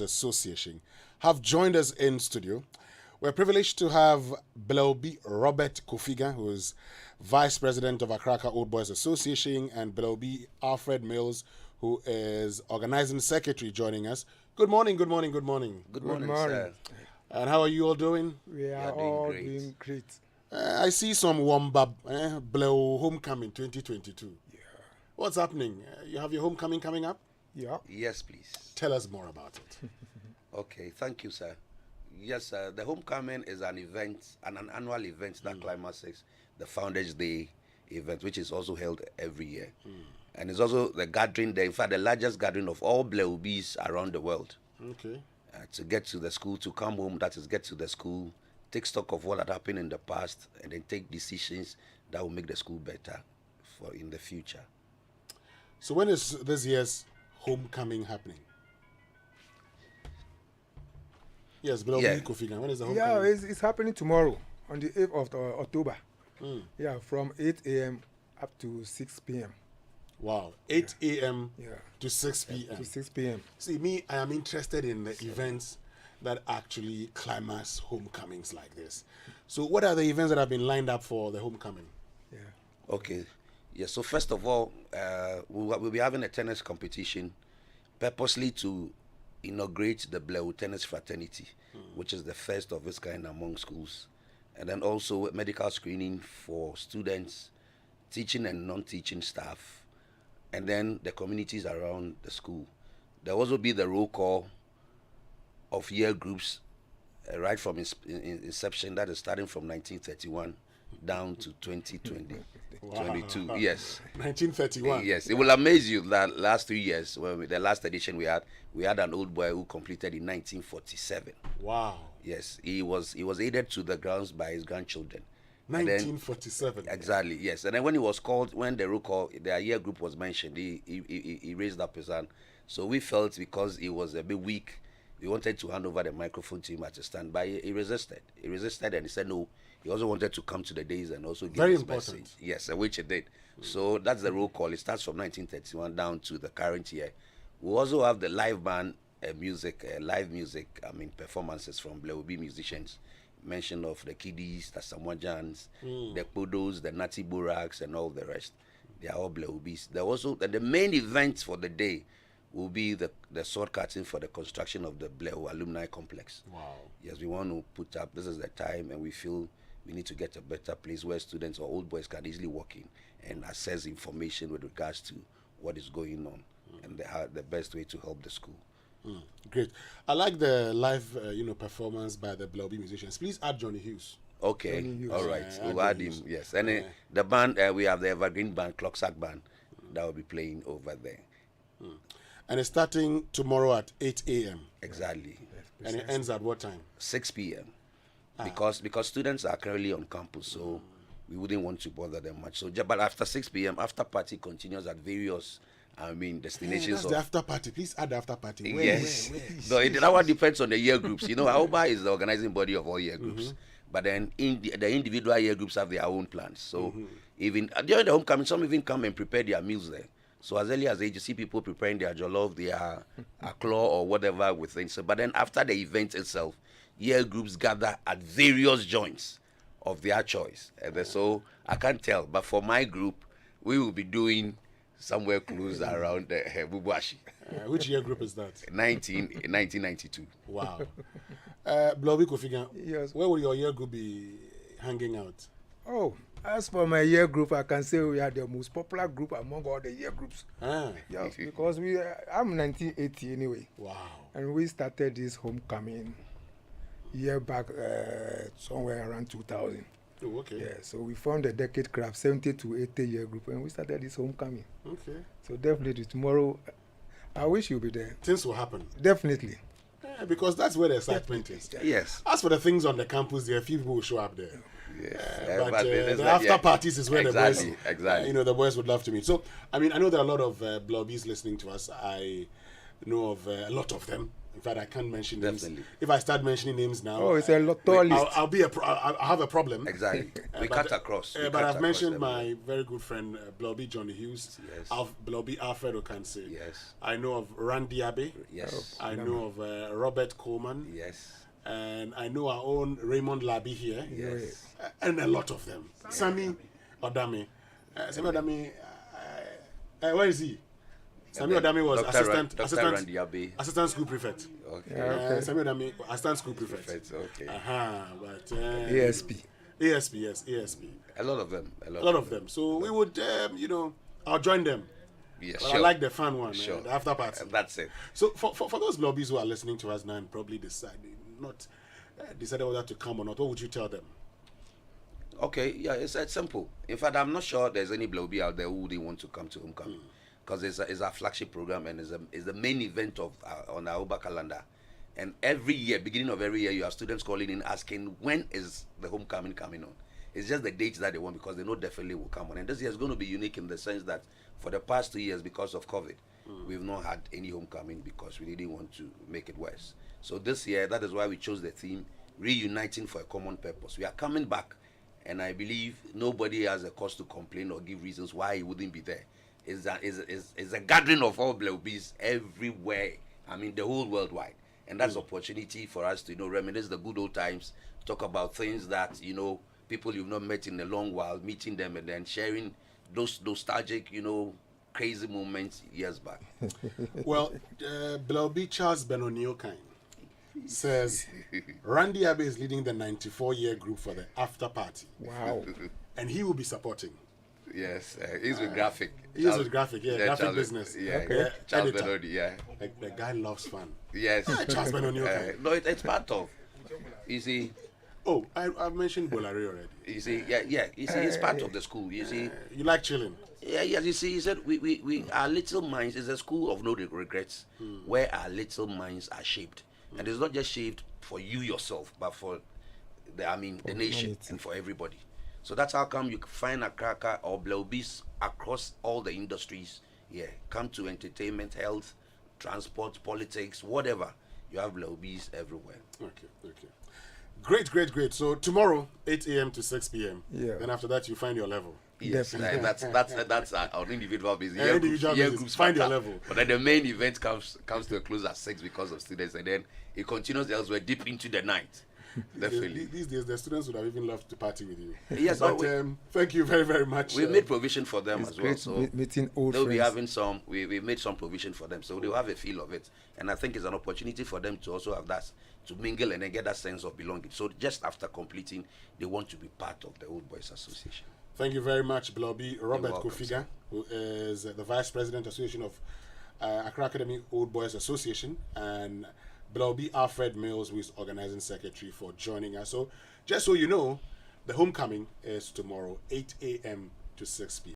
Association have joined us in studio. We're privileged to have Bleoo Robert Kofiga, who is Vice President of Accra Old Boys Association, and Bleoo Alfred Mills, who is Organizing Secretary, joining us. Good morning, good morning, good morning. Good morning, sir. And how are you all doing? We are all doing great. I see some Wambab, Bleoo Homecoming 2022. Yeah. What's happening? You have your homecoming coming up? Yeah. Yes, please. Tell us more about it. Okay, thank you, sir. Yes, the homecoming is an event, an annual event that climaxes the Founders Day event, which is also held every year. And it's also the gathering day, in fact, the largest gathering of all Bleoobis around the world. Okay. To get to the school, to come home, that is, get to the school, take stock of what had happened in the past, and then take decisions that will make the school better for in the future. So when is this year's homecoming happening? Yes, Bleoo Kofiga. When is the homecoming? Yeah, it's happening tomorrow on the 8th of October. Yeah, from 8 a.m. up to 6 p.m. Wow, 8 a.m. to 6 p.m. To 6 p.m. See, me, I am interested in the events that actually climax homecomings like this. So what are the events that have been lined up for the homecoming? Yeah. Okay. Yeah, so first of all, we'll be having a tennis competition purposely to inaugurate the Bleoo Tennis Fraternity, which is the first of its kind among schools. And then also medical screening for students, teaching and non-teaching staff, and then the communities around the school. There will also be the roll call of year groups right from inception, that is starting from 1931 down to 2020. Wow. 22, yes. 1931. Yes, it will amaze you that last 3 years, the last edition we had an old boy who completed in 1947. Wow. Yes, he was aided to the grounds by his grandchildren. 1947. Exactly, yes. And then when he was called, when the roll call, the year group was mentioned, he raised up his hand. So we felt because he was a bit weak, we wanted to hand over the microphone to him at a stand, but he resisted. He resisted and he said no. He also wanted to come to the days and also give his message. Yes, which he did. So that's the roll call. It starts from 1931 down to the current year. We also have the live band live music, performances from Bleoo musicians. Mention of the Kiddies, the Samoajans, the Podos, the Nati Buraks, and all the rest. They are all Bleoobis. There also the main event for the day will be the sword cutting for the construction of the Bleoo Alumni Complex. Wow. Yes, we want to put up, this is the time, and we feel we need to get a better place where students or old boys can easily walk in and access information with regards to what is going on and the best way to help the school. Great. I like the live, performance by the Bleoo musicians. Please add Johnny Hughes. Okay, Hughes. all right. We'll add him, yes. And the band, we have the Evergreen Band, Clocksack Band, that will be playing over there. And it's starting tomorrow at 8 a.m. Exactly. And it ends at what time? 6 p.m. Because students are currently on campus, so we wouldn't want to bother them much. So, but after 6 p.m., after party continues at various, destinations. That's the after party. Please add the after party. Where? So that one depends on the year groups. AAOBA is the organizing body of all year groups. But then the individual year groups have their own plans. So even during the homecoming, some even come and prepare their meals there. So as early as you see people preparing their jollof, their claw or whatever within. So, but then after the event itself, year groups gather at various joints of their choice. And so I can't tell, but for my group, we will be doing somewhere close around Bubuashi. Which year group is that? 1992. Wow. Bleoo Kofiga, Yes. where will your year group be hanging out? Oh, as for my year group, I can say we are the most popular group among all the year groups. Yes, because I'm 1980 anyway. Wow. And we started this homecoming year back somewhere around 2000. Oh, okay. Yeah, so we formed a decade craft 70 to 80 year group and we started this homecoming. Okay. So definitely tomorrow, I wish you'll be there. Things will happen. Definitely. Yeah, because that's where the excitement is. Yes. As for the things on the campus, there are few people who show up there. Yes. But the after parties is where the boys, exactly. The boys would love to meet. So, I know there are a lot of Bleoobis listening to us. I know of a lot of them. In fact, I can't mention Definitely. names. If I start mentioning names now, Oh, it's a lot list. I'll have a problem. Exactly. We cut across. But I've mentioned my very good friend Bleoo Johnny Hughes, Yes. Bleoo Alfred Okanse. Yes. I know of Randy Abe. Yes. I know of Robert Coleman. Yes. And I know our own Raymond Labi here. Yes. And a lot of them. Sammy Odami. Sammy Odami, where is he? Sammy Odami was assistant school prefect. Okay. Okay. Sammy Odami, assistant school prefect. Okay. But ASP. ASP, yes, ASP. A lot of them. A lot of them. So we would, I'll join them. Yeah, But sure. I like the fun one, Sure. the after party. That's it. So for those lobbies who are listening to us now and probably decided whether to come or not, what would you tell them? Okay, yeah, it's simple. In fact, I'm not sure there's any Bleoo out there who wouldn't want to come to Homecoming, because it's our flagship program and it's the main event of on our AAOBA calendar. And every year, beginning of every year, you have students calling in asking when is the Homecoming coming on. It's just the dates that they want, because they know definitely will come on. And this year is going to be unique in the sense that for the past 2 years, because of COVID, we've not had any Homecoming because we didn't want to make it worse. So this year, that is why we chose the theme, reuniting for a common purpose. We are coming back, and I believe nobody has a cause to complain or give reasons why he wouldn't be there. It's a gathering of all Bleoobs everywhere. I mean, the whole worldwide. And that's opportunity for us to, reminisce the good old times, talk about things that, people you've not met in a long while, meeting them and then sharing those nostalgic, crazy moments years back. Well, Bleoo Charles Benoniokain says Randy Abe is leading the 94-year group for the after party. Wow. And he will be supporting. Yes, he's with graphic. He is with graphic, graphic Charles, business. Yeah, Okay. Charles Editor. Benoni, yeah. The guy loves fun. Yes. Charles Benoniokain. No, it's part of. You see, Oh, I've mentioned Bolare already. you see, yeah. You see, it's part of the school. You see, You like chilling? yeah. You see, he said we our little minds is a school of no regrets, where our little minds are shaped, and it's not just shaped for you yourself, but for the nation and for everybody. So that's how come you can find a cracker or Bleoobs across all the industries. Yeah, come to entertainment, health, transport, politics, whatever. You have Bleoobs everywhere. Okay. Great. So tomorrow, 8 a.m. to 6 p.m. Yeah. Then after that, you find your level. Yes, Definitely. that's on individual basis. Individual basis. Groups Find your matter. level. But then the main event comes to a close at 6 because of students, and then it continues elsewhere deep into the night. Definitely. These days, the students would have even loved to party with you. Yes, But thank you very, very much. We made provision for them as well. Great So meeting old they'll friends. be having some. We made some provision for them, so they'll have a feel of it. And I think it's an opportunity for them to also have that, to mingle and then get that sense of belonging. So just after completing, they want to be part of the Old Boys Association. Thank you very much, Bleoo Robert welcome, Kofiga, sir. who is the Vice President Association of Accra Academy Old Boys Association, and Bleoo Alfred Mills, who is Organizing Secretary, for joining us. So just so you know, the homecoming is tomorrow, 8 a.m. to 6 p.m.